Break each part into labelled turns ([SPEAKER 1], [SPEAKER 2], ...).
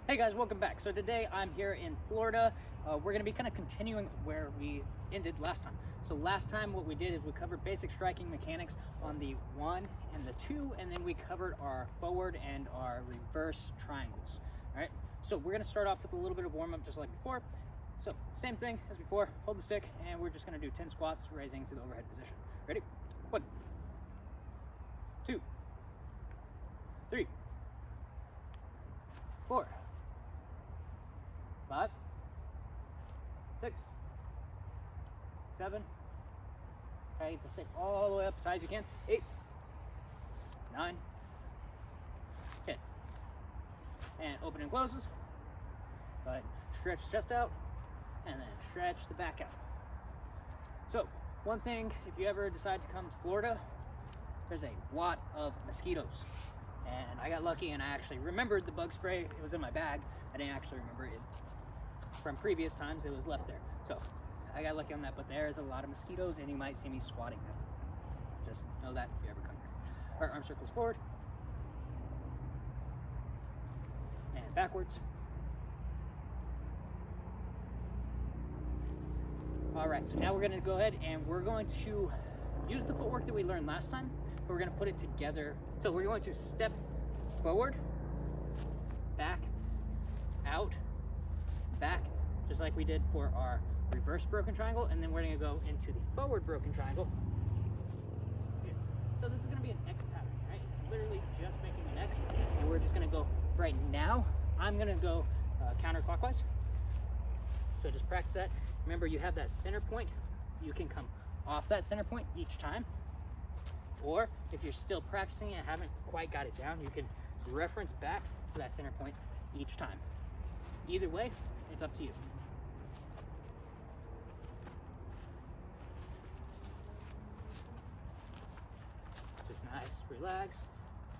[SPEAKER 1] Hey guys, welcome back. So today I'm here in Florida. We're going to be kind of continuing where we ended last time. So last time what we did is we covered basic striking mechanics on the 1 and the 2, and then we covered our forward and our reverse triangles. All right, so we're going to start off with a little bit of warm-up just like before. So same thing as before, hold the stick, and we're just going to do 10 squats raising to the overhead position. Ready? 1, 2, 3, 4, 5, 6, 7. Try to get the stick all the way up as high as you can. 8, 9, 10. And open and closes. Go ahead, stretch the chest out, and then stretch the back out. So, one thing, if you ever decide to come to Florida, there's a lot of mosquitoes. And I got lucky and I actually remembered the bug spray. It was in my bag. I didn't actually remember it from previous times. It was left there. So I got lucky on that, but there is a lot of mosquitoes and you might see me swatting them. Just know that if you ever come here. All right, arm circles forward and backwards. All right, so now we're gonna go ahead and we're going to use the footwork that we learned last time, but we're gonna put it together. So we're going to step forward, back, out, back, just like we did for our reverse broken triangle, and then we're gonna go into the forward broken triangle. So this is gonna be an X pattern, right? It's literally just making an X, and we're just gonna go, right now, I'm gonna go counterclockwise. So just practice that. Remember, you have that center point. You can come off that center point each time. Or if you're still practicing and haven't quite got it down, you can reference back to that center point each time. Either way, it's up to you. Just nice, relax.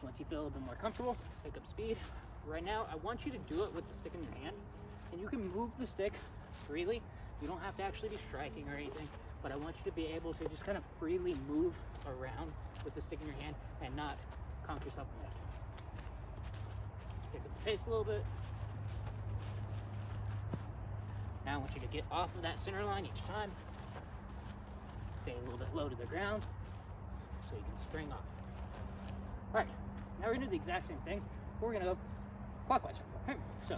[SPEAKER 1] Once you feel a little bit more comfortable, pick up speed. Right now, I want you to do it with the stick in your hand, and you can move the stick freely. You don't have to actually be striking or anything, but I want you to be able to just kind of freely move around with the stick in your hand and not conk yourself in the head. Pick up the pace a little bit. Now I want you to get off of that center line each time. Stay a little bit low to the ground so you can spring off. All right, now we're gonna do the exact same thing. We're gonna go clockwise. Okay, so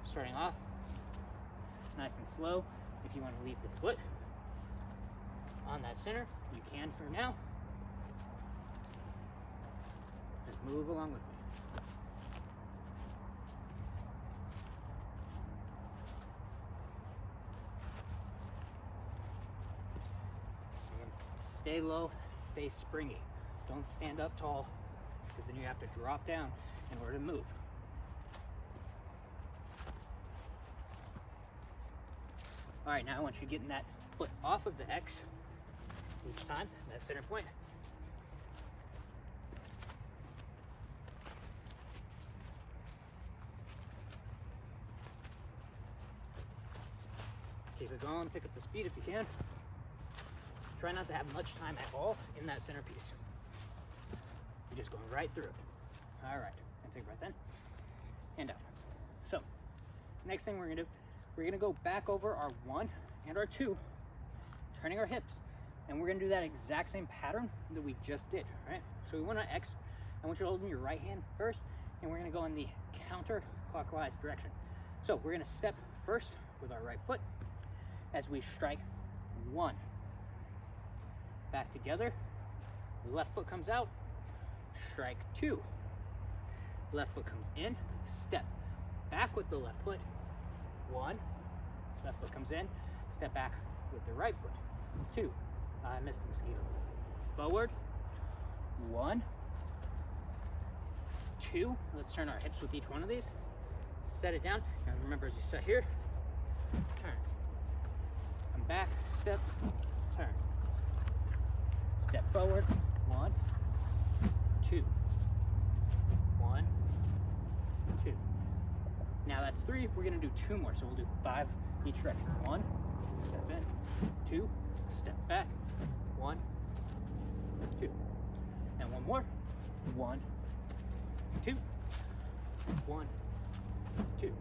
[SPEAKER 1] starting off nice and slow. If you want to leave the foot on that center, you can for now. Just move along with me. And stay low, stay springy. Don't stand up tall, because then you have to drop down in order to move. All right, now I want you getting that foot off of the X each time, that center point. Keep it going, pick up the speed if you can. Try not to have much time at all in that centerpiece. You're just going right through it. All right, and take a breath in and out. So, next thing we're gonna do, we're gonna go back over our 1 and our 2, turning our hips, and we're gonna do that exact same pattern that we just did, right? So we went on X. I want you to hold in your right hand first, and we're gonna go in the counterclockwise direction. So we're gonna step first with our right foot as we strike 1. Back together, left foot comes out, strike 2. Left foot comes in, step back with the left foot, 1, left foot comes in, step back with the right foot, 2, I missed the mosquito, forward, 1, 2, let's turn our hips with each one of these, set it down, and remember as you set here, turn, come back, step, turn, step forward, 1, 2, 1, 2. Now that's 3, we're gonna do 2 more, so we'll do 5 each direction. 1, step in, 2, step back, 1, 2. And one more, 1, 2, 1, 2.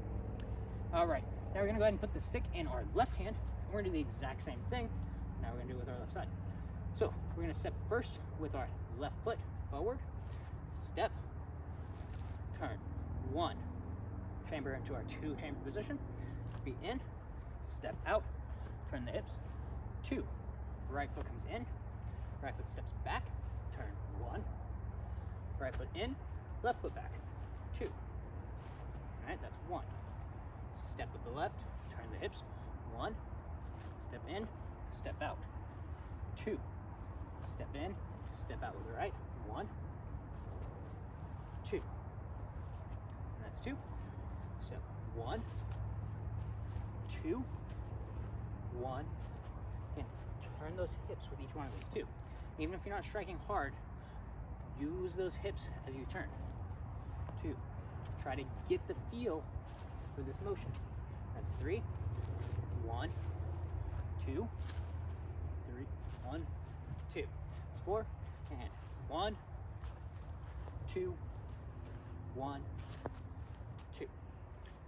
[SPEAKER 1] All right, now we're gonna go ahead and put the stick in our left hand, and we're gonna do the exact same thing. Now we're gonna do it with our left side. So we're gonna step first with our left foot forward, step, turn, 1, chamber into our 2 chamber position, feet in, step out, turn the hips, 2, right foot comes in, right foot steps back, turn, 1, right foot in, left foot back, 2. All right, that's 1. Step with the left, turn the hips, 1, step in, step out, 2, step in, step out with the right, 1, 2. And that's 2. So 1, 2, 1, and turn those hips with each one of those 2. Even if you're not striking hard, use those hips as you turn. 2. Try to get the feel for this motion. That's 3, 1, 2, 3, 1, 2. It's 4, and 1, 2, 1, 2.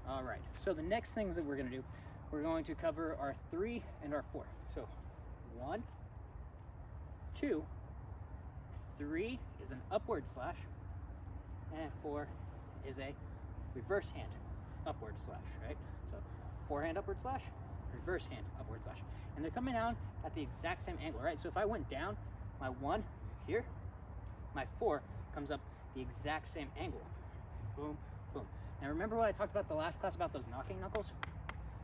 [SPEAKER 1] All right, so the next things that we're gonna do, we're going to cover our 3 and our 4. So 1, 2, 3 is an upward slash, and 4 is a reverse hand upward slash, right? So forehand upward slash, reverse hand upward slash. And they're coming down at the exact same angle, right? So if I went down, my 1 here, my 4 comes up the exact same angle. Boom, boom. Now remember what I talked about the last class about those knocking knuckles?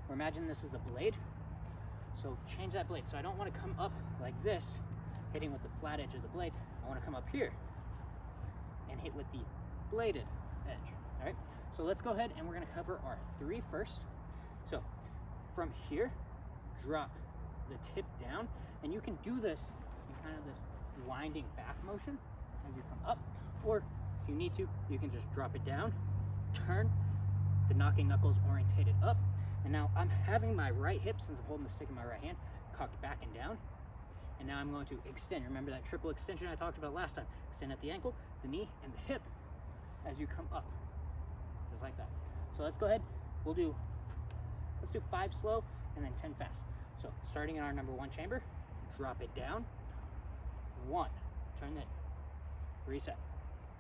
[SPEAKER 1] Or imagine this is a blade. So change that blade. So I don't want to come up like this, hitting with the flat edge of the blade. I want to come up here and hit with the bladed edge, all right? So let's go ahead and we're gonna cover our 3 first. So from here, drop the tip down, and you can do this in kind of this winding back motion as you come up, or if you need to, you can just drop it down, turn, the knocking knuckles orientated up, and now I'm having my right hip, since I'm holding the stick in my right hand, cocked back and down, and now I'm going to extend. Remember that triple extension I talked about last time? Extend at the ankle, the knee, and the hip as you come up, just like that. So let's go ahead, let's do 5 slow and then 10 fast. So starting in our number 1 chamber, drop it down, 1, turn it, reset.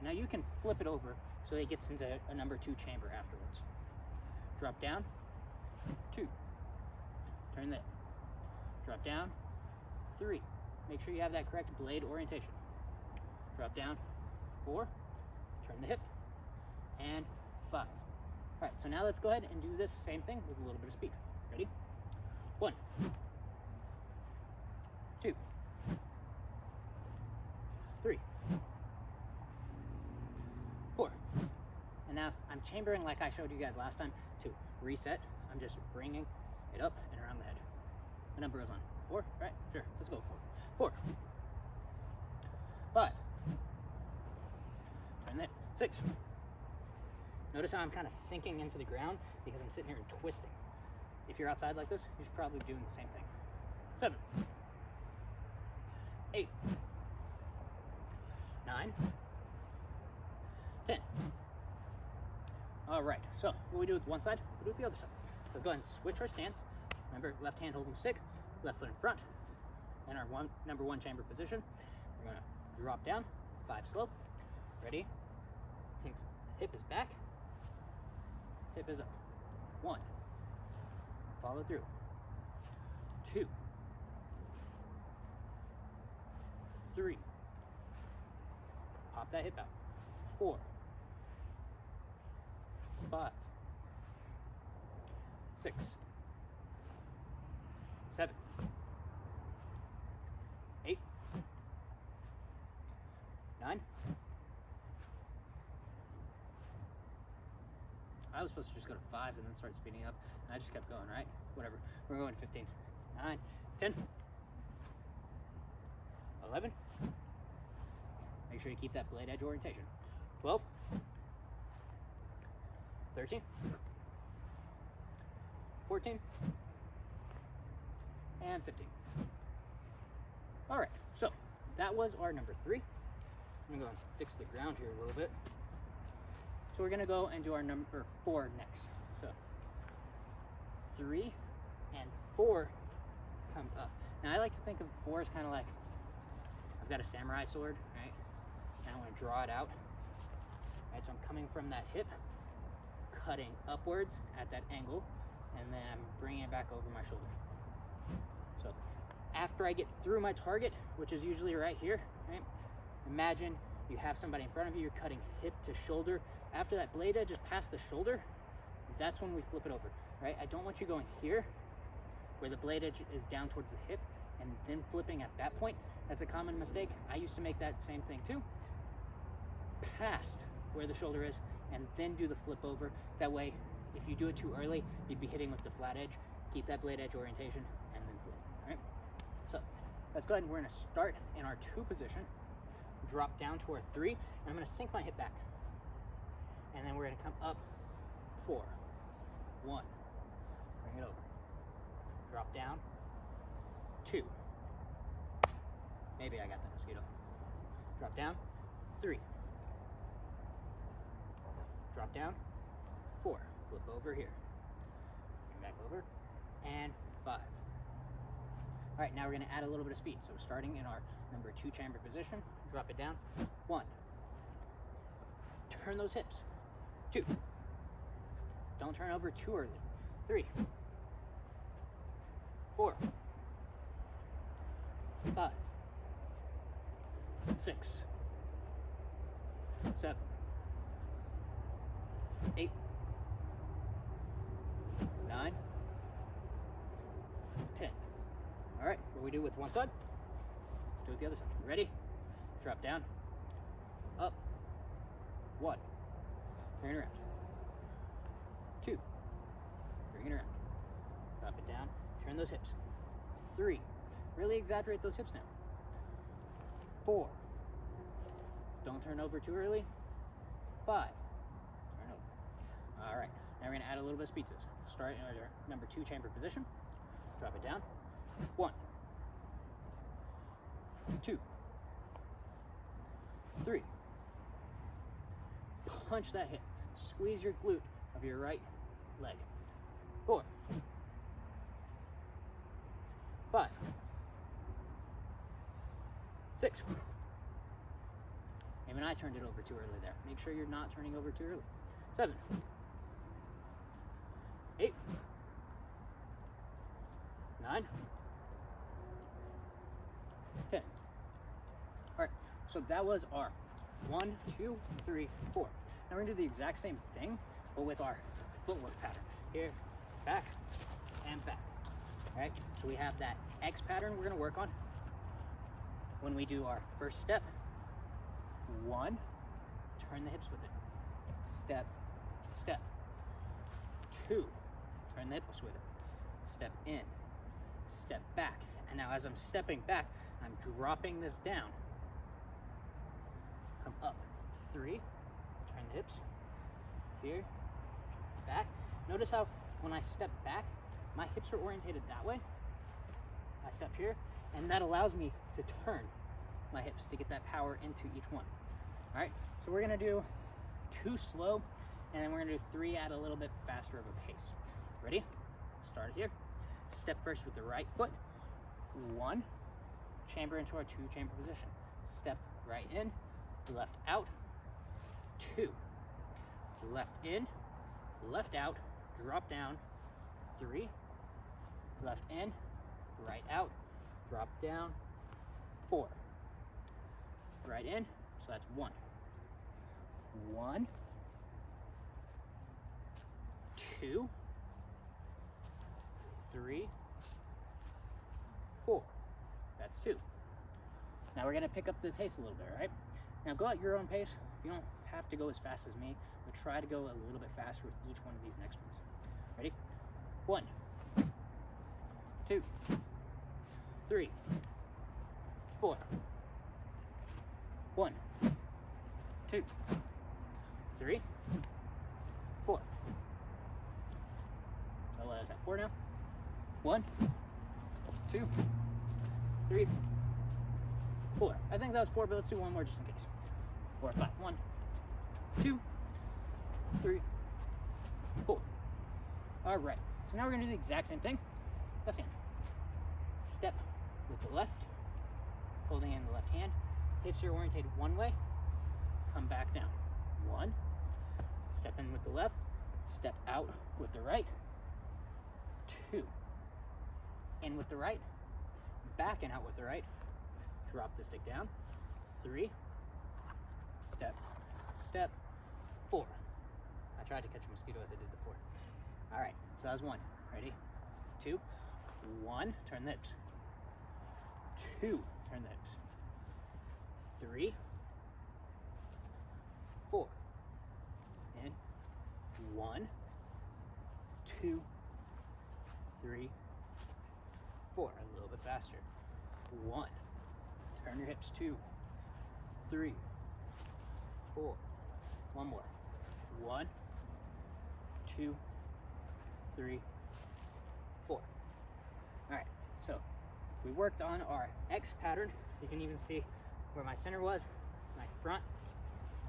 [SPEAKER 1] Now you can flip it over so it gets into a number 2 chamber afterwards. Drop down, 2, turn that, drop down, 3, make sure you have that correct blade orientation. Drop down, 4, turn the hip, and 5. All right, so now let's go ahead and do this same thing with a little bit of speed. Ready? 1, 2, 3, 4. And now I'm chambering like I showed you guys last time to reset. I'm just bringing it up and around the head. The number goes on. 4, right? Sure, let's go 4. 4, 5, turn that, 6. Notice how I'm kind of sinking into the ground because I'm sitting here and twisting. If you're outside like this, you should probably be doing the same thing. 7, 8, 9, 10. All right, so what we do with one side, we'll do with the other side. Let's go ahead and switch our stance. Remember, left hand holding stick, left foot in front, in our number 1 chamber position. We're gonna drop down, 5 slow. Ready? Hip is back, hip is up. 1, follow through. 2, 3, pop that hip out. 4, 5, 6, 7, 8, 9. I was supposed to just go to 5 and then start speeding up, and I just kept going, right? Whatever. We're going 15, 9, 10, 11. Make sure you keep that blade edge orientation. 12, 13, 14, and 15. All right, so that was our number 3. I'm gonna go and fix the ground here a little bit. So So we're gonna go and do our number 4 next. So 3 and 4 comes up. Now I like to think of 4 as kind of like, I've got a samurai sword, right? And I want to draw it out. Right, so I'm coming from that hip, cutting upwards at that angle, and then I'm bringing it back over my shoulder. So after I get through my target, which is usually right here, right? Imagine you have somebody in front of you, you're cutting hip to shoulder. After that blade edge is past the shoulder, that's when we flip it over, right? I don't want you going here, where the blade edge is down towards the hip, and then flipping at that point. That's a common mistake. I used to make that same thing too. Past where the shoulder is, and then do the flip over. That way, if you do it too early, you'd be hitting with the flat edge. Keep that blade edge orientation, and then flip, all right? So let's go ahead and we're gonna start in our 2 position, drop down to our 3, and I'm gonna sink my hip back. And then we're gonna come up 4, 1, bring it over, drop down, 2, maybe I got that mosquito, drop down, 3, drop down, 4, flip over here, bring back over, and 5. All right, now we're gonna add a little bit of speed. So starting in our number 2 chamber position, drop it down, 1, turn those hips, 2, don't turn over too early, 3, 4, 5, 6, 7, 8, 9, 10. All right, what we do with one side, do it the other side. Ready? Drop down, up, 1, turn around, 2, bring it around, drop it down, turn those hips, 3, really exaggerate those hips now, 4, don't turn over too early, 5, turn over. All right, now we're gonna add a little bit of speed to this. Start in our number 2 chamber position, drop it down, 1, 2, 3, punch that hip, squeeze your glute of your right leg, 4, 5, 6, even I turned it over too early there. Make sure you're not turning over too early. 7, 8, 9, 10. All right, so that was our 1, 2, 3, 4. Now we're gonna do the exact same thing, but with our footwork pattern. Here, back, and back. All right, so we have that X pattern we're gonna work on. When we do our first step, 1, turn the hips with it. Step, step. 2, turn the hips with it. Step in, step back. And now as I'm stepping back, I'm dropping this down. Come up, 3, turn the hips, here, back. Notice how when I step back, my hips are orientated that way. I step here, and that allows me to turn my hips to get that power into each one. All right, so we're gonna do 2 slow, and then we're gonna do 3 at a little bit faster of a pace. Ready? Start here. Step first with the right foot. 1, chamber into our 2 chamber position. Step right in, left out, 2, left in, left out, drop down, 3, left in, right out, drop down, 4, right in, so that's 1, 1, 2, 3, 4, that's 2. Now we're gonna pick up the pace a little bit, right? Now go at your own pace. You don't have to go as fast as me, but try to go a little bit faster with each one of these next ones. Ready? 1, 2, 3, 4, 1, 2, 3, 4. So what is that, 4 now? 1, 2, 3, 4. I think that was 4, but let's do one more just in case. 4, 5. 1, 2, 3, 4. All right, so now we're gonna do the exact same thing. Left hand. Step with the left, holding in the left hand. Hips are orientated one way. Come back down. 1. Step in with the left. Step out with the right. 2. In with the right. Back and out with the right. Drop the stick down. 3. Step, step, 4. I tried to catch a mosquito as I did before. All right, so that was 1. Ready? 2. 1. Turn the hips. 2. Turn the hips. 3. 4. And 1, 2, 3, 4. A little bit faster. 1. Turn your hips. 2, 3, 4. One more. 1, 2, 3, 4. All right, so we worked on our X pattern. You can even see where my center was, my front,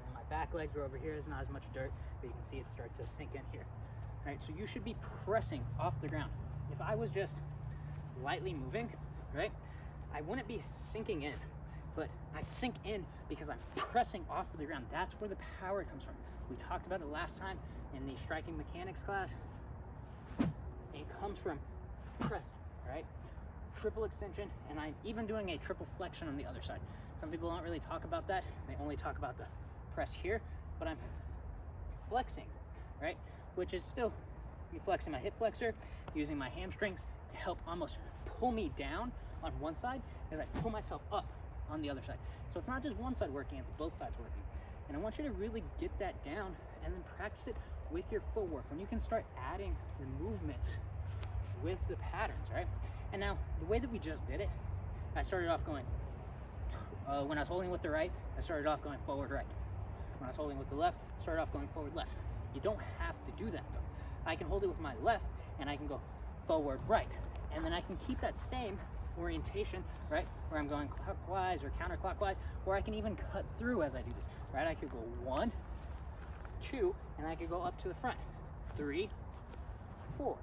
[SPEAKER 1] and my back legs were over here. There's not as much dirt, but you can see it starts to sink in here. All right, so you should be pressing off the ground. If I was just lightly moving, right, I wouldn't be sinking in, but I sink in because I'm pressing off of the ground. That's where the power comes from. We talked about it last time in the striking mechanics class. It comes from press, right? Triple extension, and I'm even doing a triple flexion on the other side. Some people don't really talk about that. They only talk about the press here, but I'm flexing, right? Which is still me flexing my hip flexor, using my hamstrings to help almost pull me down on one side as I pull myself up on the other side. So it's not just one side working, it's both sides working. And I want you to really get that down and then practice it with your footwork when you can start adding the movements with the patterns, right? And now the way that we just did it, I started off going, when I was holding with the right, I started off going forward right. When I was holding with the left, I started off going forward left. You don't have to do that though. I can hold it with my left and I can go forward right. And then I can keep that same orientation, right? Where I'm going clockwise or counterclockwise, or I can even cut through as I do this, right? I could go 1, 2, and I could go up to the front. 3, 4.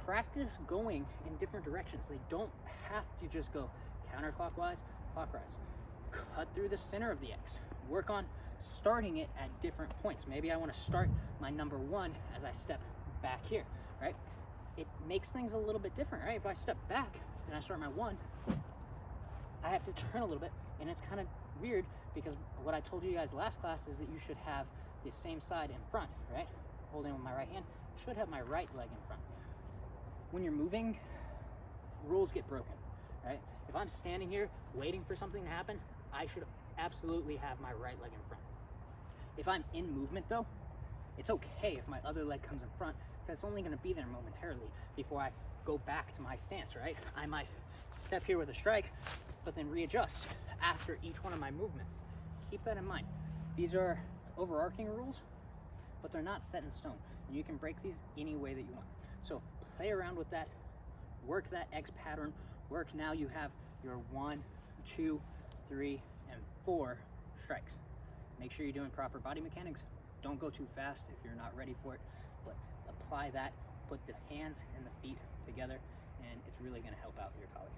[SPEAKER 1] Practice going in different directions. They don't have to just go counterclockwise, clockwise. Cut through the center of the X. Work on starting it at different points. Maybe I want to start my number 1 as I step back here, right? It makes things a little bit different, right? If I step back and I start my 1, I have to turn a little bit, and it's kind of weird because what I told you guys last class is that you should have the same side in front, right? Holding with my right hand, I should have my right leg in front. When you're moving, rules get broken, right? If I'm standing here waiting for something to happen, I should absolutely have my right leg in front. If I'm in movement though, it's okay if my other leg comes in front, because it's only gonna be there momentarily before I go back to my stance, right? I might step here with a strike, but then readjust after each one of my movements. Keep that in mind. These are overarching rules, but they're not set in stone. You can break these any way that you want. So play around with that, work that X pattern, work now you have your 1, 2, 3, and 4 strikes. Make sure you're doing proper body mechanics. Don't go too fast if you're not ready for it, but apply that, put the hands and the feet together, and it's really gonna help out your colleague.